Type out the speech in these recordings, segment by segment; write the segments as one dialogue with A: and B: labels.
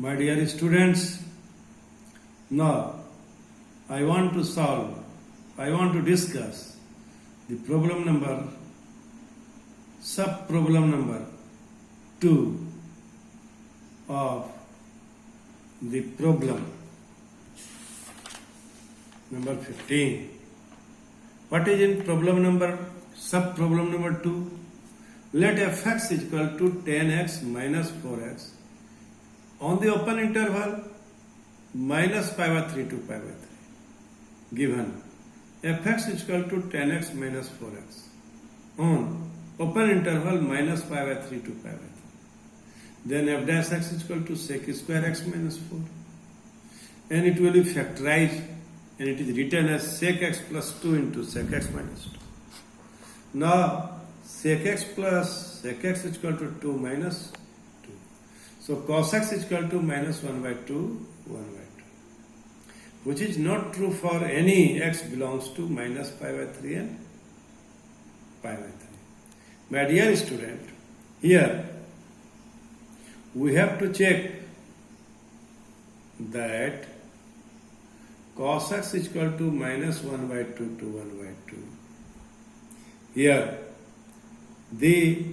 A: My dear students, now I want to discuss the problem number, sub-problem number 2 of the problem number 15. What is in problem number, sub-problem number 2? Let fx is equal to 10x minus 4x on the open interval minus pi by 3 to pi by 3. Given fx is equal to 10x minus 4x on open interval minus pi by 3 to pi by 3. Then f dash x is equal to sec square x minus 4. And it will be factorized and it is written as sec x plus 2 into sec x minus 2. Now sec x plus sec x is equal to 2 minus 2. So cos x is equal to minus 1 by 2, 1 by 2. Which is not true for any x belongs to minus pi by 3 and pi by 3. My dear student, here we have to check that cos x is equal to minus 1 by 2 to 1 by 2. Here the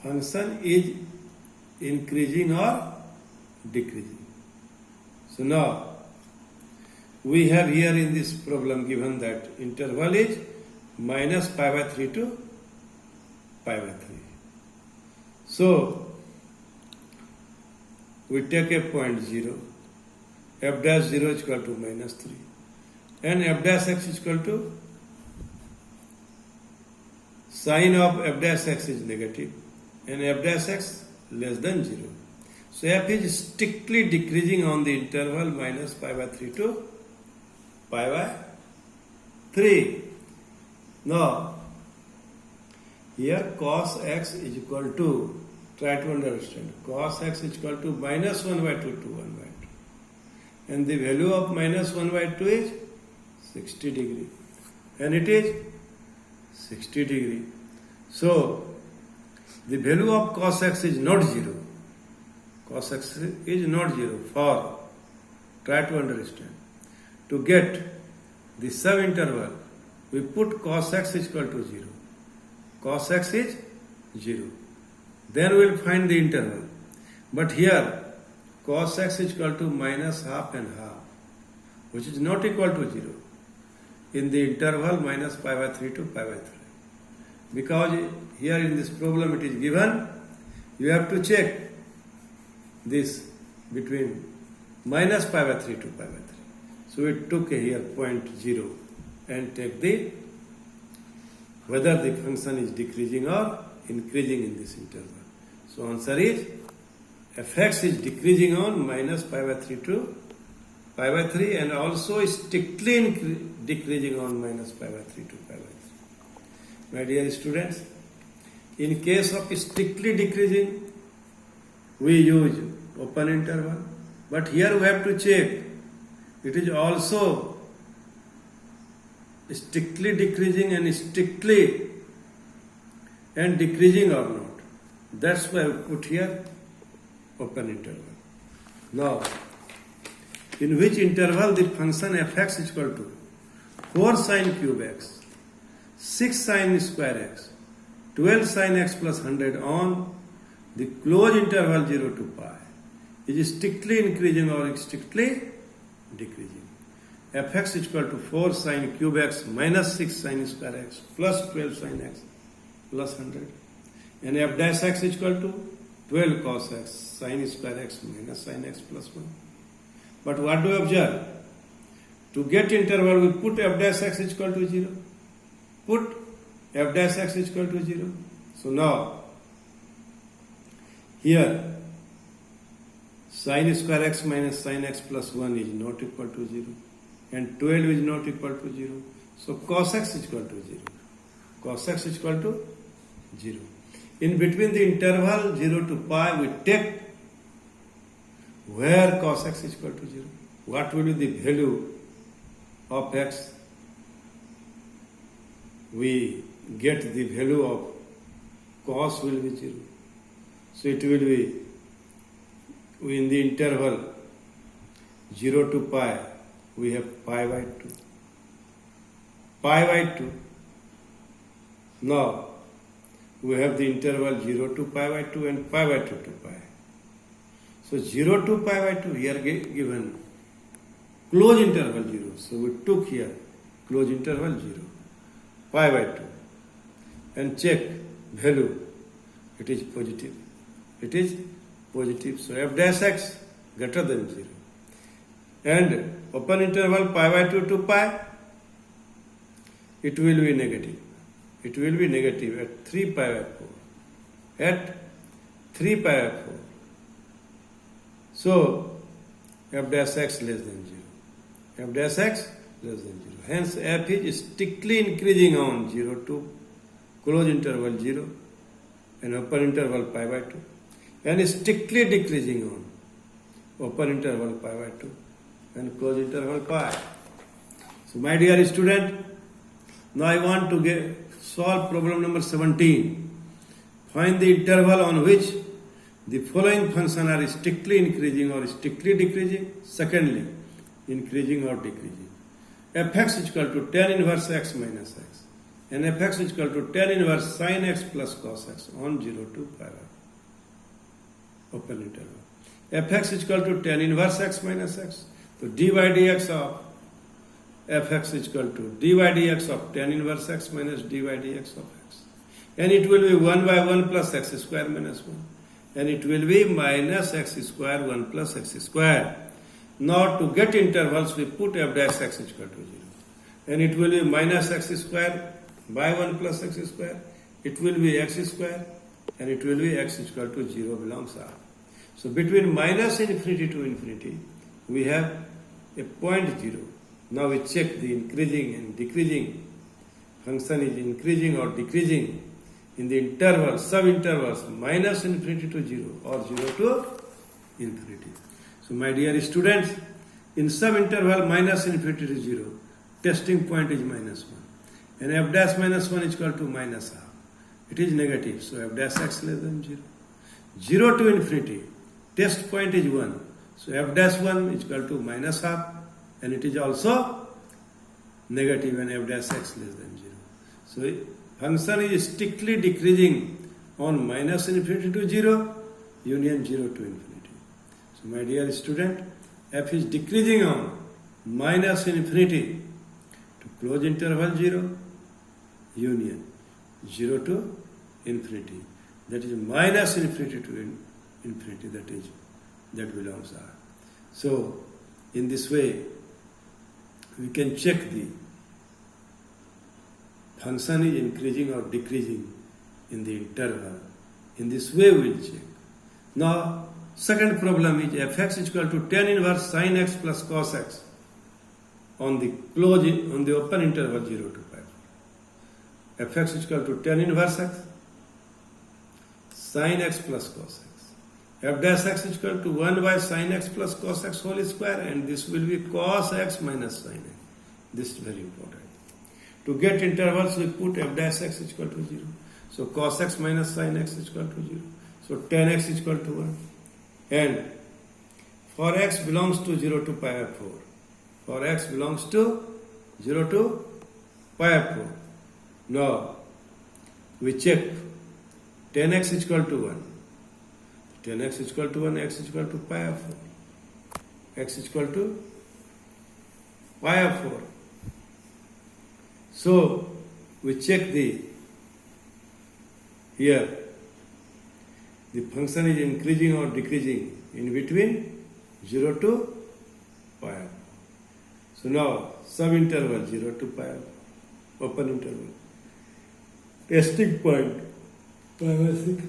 A: function is increasing or decreasing. So now we have here in this problem given that interval is minus pi by 3 to pi by 3. So we take a point 0, f dash 0 is equal to minus 3 and f dash x is equal to sign of f dash x is negative and f dash x less than 0. So f is strictly decreasing on the interval minus pi by 3 to pi by 3. Now here cos x is equal to, try to understand, cos x is equal to minus 1 by 2 to 1 by 2. And the value of minus 1 by 2 is 60 degree. And it is 60 degree. So the value of cos x is not 0. Cos x is not 0. For, try to understand, to get the sub-interval, we put cos x is equal to 0. Cos x is 0. Then we will find the interval. But here cos x is equal to minus half and half, which is not equal to 0 in the interval minus pi by 3 to pi by 3. Because here in this problem it is given, you have to check this between minus pi by 3 to pi by 3. So we took here point 0 and take the whether the function is decreasing or increasing in this interval. So answer is fx is decreasing on minus pi by 3 to pi by 3 and also strictly decreasing on minus pi by 3 to pi by 3. My dear students, in case of strictly decreasing, we use open interval. But here we have to check it is also strictly decreasing and strictly and decreasing or not. That's why I put here open interval. Now, in which interval the function fx is equal to 4 sine cube x, 6 sine square x, 12 sine x plus 100 on the closed interval 0 to pi is strictly increasing or strictly decreasing. Fx is equal to 4 sine cube x minus 6 sine square x plus 12 sine x plus 100. And f dash x is equal to 12 cos x sine square x minus sine x plus 1. But what do we observe? To get interval, we put f dash x is equal to 0. Put f dash x is equal to 0. So now, here, sine square x minus sine x plus 1 is not equal to 0. And 12 is not equal to 0. So cos x is equal to 0. Cos x is equal to 0. In between the interval 0 to pi, we take where cos x is equal to 0. What will be the value of x? We get the value of cos will be 0. So it will be in the interval 0 to pi, we have pi by 2. Pi by 2. Now, we have the interval 0 to pi by 2 and pi by 2 to pi. So 0 to pi by 2 here given close interval 0. So we took here close interval 0, pi by 2, and check value. It is positive. It is positive. So f dash x greater than 0. And open interval pi by 2 to pi, it will be negative. It will be negative at 3 pi by 4. At 3 pi by 4. So, f dash x less than 0. F dash x less than 0. Hence, f is strictly increasing on 0 to close interval 0 and open interval pi by 2, and strictly decreasing on open interval pi by 2 and close interval pi. So, my dear student, now I want to solve problem number 17. Find the interval on which the following functions are strictly increasing or strictly decreasing. Secondly, increasing or decreasing. Fx is equal to tan inverse x minus x, and fx is equal to tan inverse sin x plus cos x on 0 to pi open interval. Fx is equal to tan inverse x minus x. So dy dx of fx is equal to dy dx of tan inverse x minus dy dx of x. And it will be 1 by 1 plus x square minus 1. And it will be minus x square 1 plus x square. Now to get intervals, we put f dash x is equal to 0. And it will be minus x square by 1 plus x square. It will be x square. And it will be x is equal to 0 belongs R. So between minus infinity to infinity, we have a point 0. Now we check the increasing and decreasing. Function is increasing or decreasing in the interval, sub-intervals, minus infinity to 0 or 0 to infinity. So my dear students, in sub-interval minus infinity to 0, testing point is minus 1. And f dash minus 1 is equal to minus half. It is negative, so f dash x less than 0. 0 to infinity, test point is 1. So f dash 1 is equal to minus half, and it is also negative and f dash x less than 0. So function is strictly decreasing on minus infinity to 0, union 0 to infinity. So my dear student, f is decreasing on minus infinity to close interval 0, union 0 to infinity. That is minus infinity to infinity, that belongs R. So in this way, we can check the function is increasing or decreasing in the interval. In this way we will check. Now, second problem is fx is equal to tan inverse sin x plus cos x on the open interval 0 to pi. Fx is equal to tan inverse x sin x plus cos x. F dash x is equal to 1 by sin x plus cos x whole square, and this will be cos x minus sin x. This is very important. To get intervals, we put f dash x is equal to 0. So cos x minus sin x is equal to 0. So tan x is equal to 1. And for x belongs to 0 to pi by 4. For x belongs to 0 to pi by 4. Now, we check tan x is equal to 1. Tan x is equal to 1, x is equal to pi by 4. X is equal to pi by 4. So, we check here, the function is increasing or decreasing in between 0 to pi. So now, sub-interval 0 to pi, open interval. Testing point, pi by 6.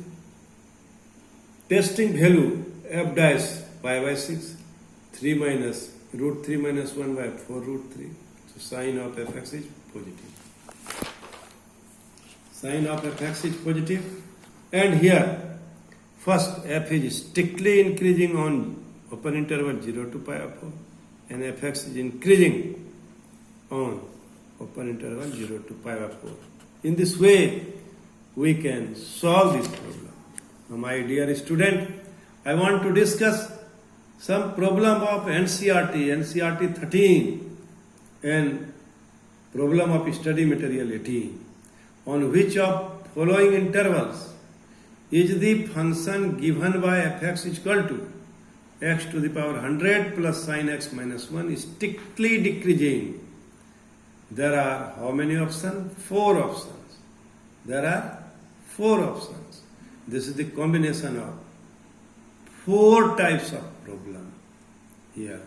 A: Testing value, f dash pi by 6, 3 minus root 3 minus 1 by 4 root 3. So sign of fx is positive. Sign of fx is positive. And here, first f is strictly increasing on open interval 0 to pi by 4, and fx is increasing on open interval 0 to pi by 4. In this way, we can solve this problem. Now, my dear student, I want to discuss some problem of NCERT 13 and problem of study material 18, on which of following intervals is the function given by fx is equal to x to the power 100 plus sin x minus 1 is strictly decreasing. There are how many options? 4 options. There are 4 options. This is the combination of 4 types of problem here.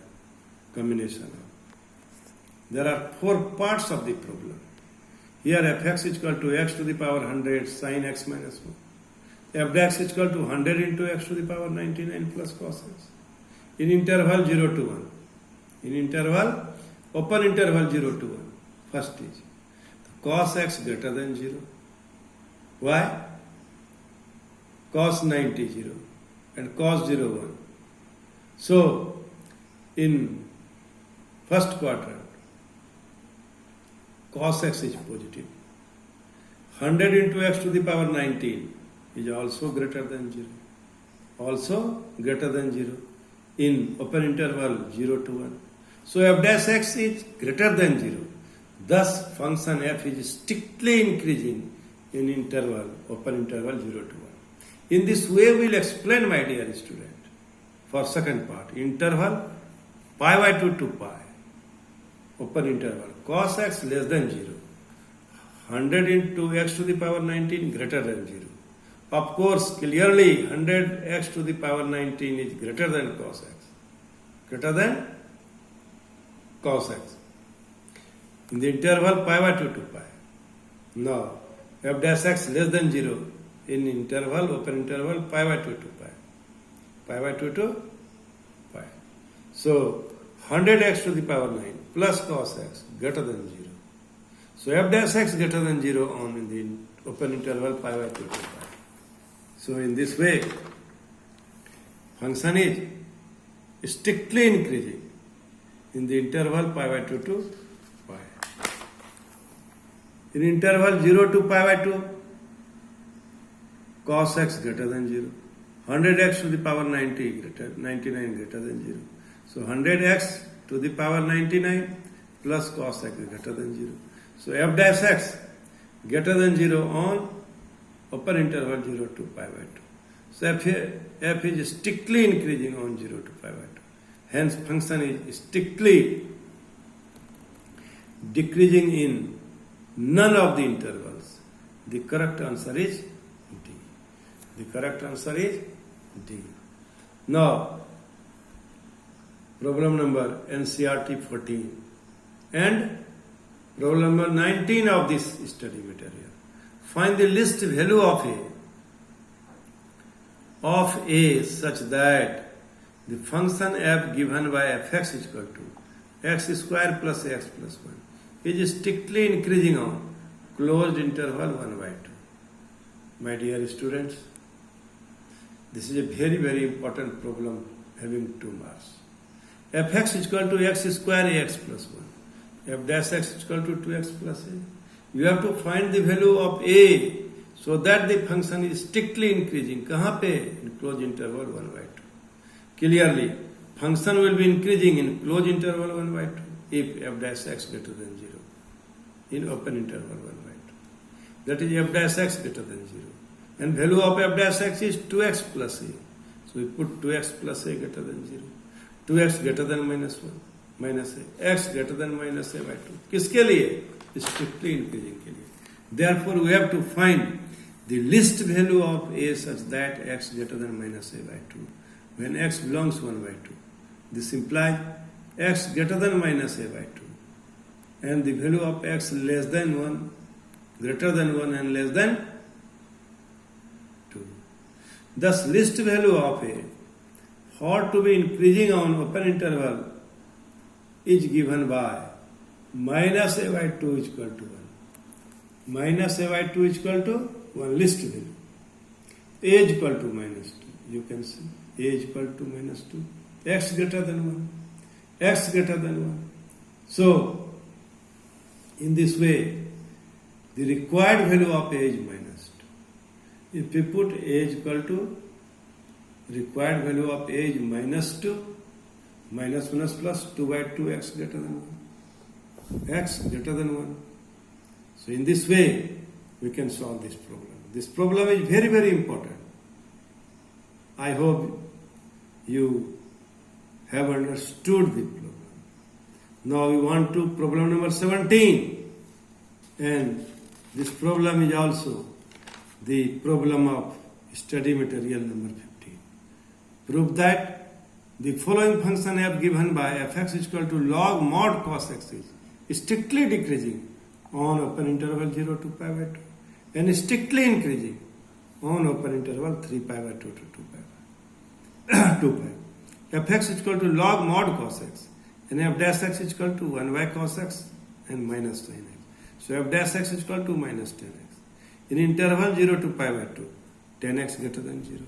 A: Combination of. There are 4 parts of the problem. Here fx is equal to x to the power 100 sin x minus 1. F dash is equal to 100 into x to the power 99 plus cos x. In interval 0 to 1. In interval, open interval 0 to 1. First is cos x greater than 0. Why? Cos 90 0 and cos 0 1. So, in first quadrant, cos x is positive. 100 into x to the power 19 is also greater than 0. Also greater than 0 in open interval 0 to 1. So f dash x is greater than 0. Thus function f is strictly increasing in interval, open interval 0 to 1. In this way we will explain, my dear student, for second part, interval pi by 2 to pi, open interval, cos x less than 0, 100 into x to the power 19 greater than 0. Of course, clearly 100x to the power 19 is greater than cos x. Greater than cos x. In the interval pi by 2 to pi. Now, f dash x less than 0 in interval, open interval pi by 2 to pi. Pi by 2 to pi. So, 100x to the power 9 plus cos x greater than 0. So, f dash x greater than 0 on in the open interval pi by 2 to pi. So, in this way, function is strictly increasing in the interval pi by 2 to pi. In interval 0 to pi by 2, cos x greater than 0. 100x to the power 99 greater than 0. So 100x to the power 99 plus cos x greater than 0. So f dash x greater than 0 on open interval 0 to pi by 2. So f is strictly increasing on 0 to pi by 2. Hence function is strictly decreasing in none of the intervals. The correct answer is D. The correct answer is D. Now, problem number NCERT 14 and problem number 19 of this study material. Find the least value of a such that the function f given by fx is equal to x square plus x plus 1 is strictly increasing on closed interval 1 by 2. My dear students, this is a very, very important problem having 2 marks. Fx is equal to x square ax plus 1. F dash x is equal to 2x plus a. You have to find the value of a so that the function is strictly increasing. कहाँ पे? In closed interval 1 by 2. Clearly, function will be increasing in closed interval 1 by 2 if f dash x greater than 0. In open interval 1 by 2. That is f dash x greater than 0. And value of f dash x is 2x plus a. So we put 2x plus a greater than 0. 2x greater than minus 1. Minus a. X greater than minus a by 2. किसके लिए? Strictly increasing के लिए. Therefore, we have to find the least value of a such that x greater than minus a by 2. When x belongs 1 by 2. This implies x greater than minus a by 2. And the value of x less than 1, greater than 1 and less than 2. Thus, least value of a for to be increasing on open interval is given by minus a by 2 is equal to 1. Minus a by 2 is equal to 1 least value. A is equal to minus 2. You can see a is equal to minus 2. X greater than 1. X greater than 1. So, in this way, the required value of a is minus 2. If we put a is equal to required value of a is minus 2, minus minus plus 2 by 2 x greater than 1. X greater than 1. So in this way, we can solve this problem. This problem is very, very important. I hope you have understood the problem. Now we want to problem number 17. And this problem is also the problem of study material number 15. Prove that the following function f given by fx is equal to log mod cos x is strictly decreasing on open interval 0 to pi by 2 and strictly increasing on open interval 3 pi by 2 to 2 pi. 2 pi. Fx is equal to log mod cos x and f dash x is equal to 1 by cos x and minus sin x. So f dash x is equal to minus 10x. In interval 0 to pi by 2, 10x greater than 0,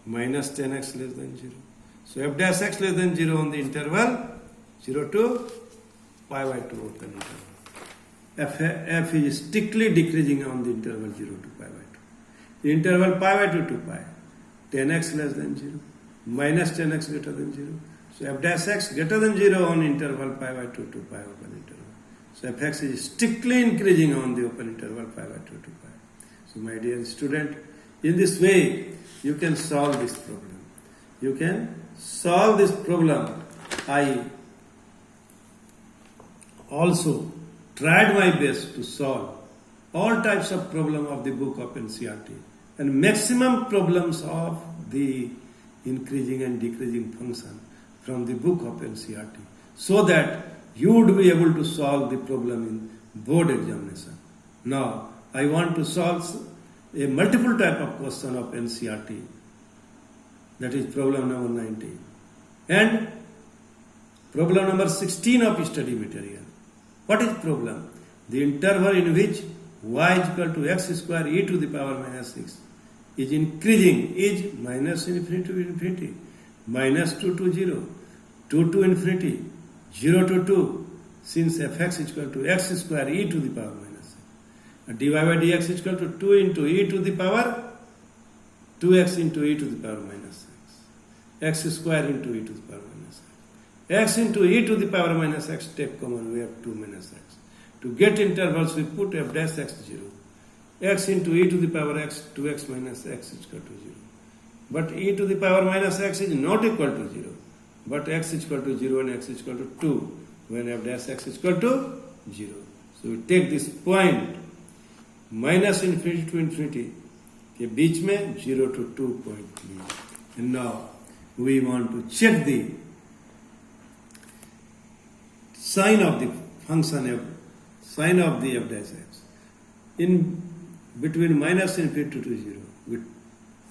A: minus 10x less than 0. So f dash x less than 0 on the interval 0 to pi by 2 open interval. F is strictly decreasing on the interval 0 to pi by 2. The interval pi by 2 to pi, 10x less than 0, minus 10x greater than 0. So f dash x greater than 0 on interval pi by 2 to pi open interval. So fx is strictly increasing on the open interval pi by 2 to pi. So my dear student, in this way you can solve this problem. You can solve this problem. I also tried my best to solve all types of problem of the book of NCERT and maximum problems of the increasing and decreasing function from the book of NCERT so that you would be able to solve the problem in board examination. Now, I want to solve a multiple type of question of NCERT, that is problem number 19. And problem number 16 of study material. What is problem? The interval in which y is equal to x square e to the power minus 6 is increasing is minus infinity to infinity, minus 2 to 0, 2 to infinity, 0 to 2, since fx is equal to x square e to the power minus 6. Dy by dx is equal to 2 into e to the power 2x into e to the power minus 6. X square into e to the power minus 6. X into e to the power minus x, take common, we have 2 minus x. To get intervals, we put f dash x 0. X into e to the power x, 2x minus x is equal to 0. But e to the power minus x is not equal to 0. But x is equal to 0 and x is equal to 2 when f dash x is equal to 0. So we take this point minus infinity to infinity के बीच में 0 to 2 point लिए. And now we want to check the sign of the function f, sign of the f dash x. In between minus infinity to 0, we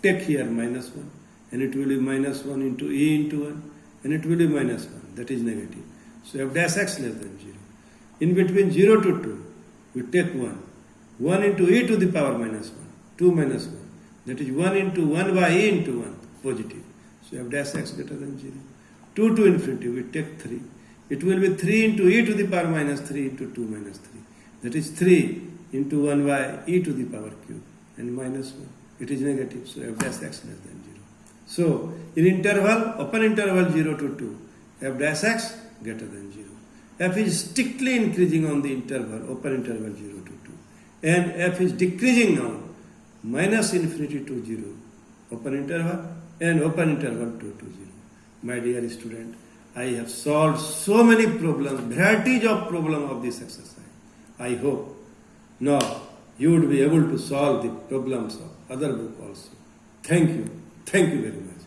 A: take here minus 1 and it will be minus 1 into e into 1 and it will be minus 1, that is negative. So f dash x less than 0. In between 0 to 2, we take 1. 1 into e to the power minus 1, 2 minus 1, that is 1 into 1 by e into 1, positive. So f dash x greater than 0. 2 to infinity, we take 3. It will be 3 into e to the power minus 3 into 2 minus 3. That is 3 into 1 by e to the power cube and minus 1. It is negative, so f dash x less than 0. So, in interval, open interval 0 to 2, f dash x greater than 0. F is strictly increasing on the interval, open interval 0 to 2. And f is decreasing now, minus infinity to 0, open interval, and open interval 2 to 0. My dear student, I have solved so many problems, varieties of problems of this exercise. I hope now you would be able to solve the problems of other book also. Thank you. Thank you very much.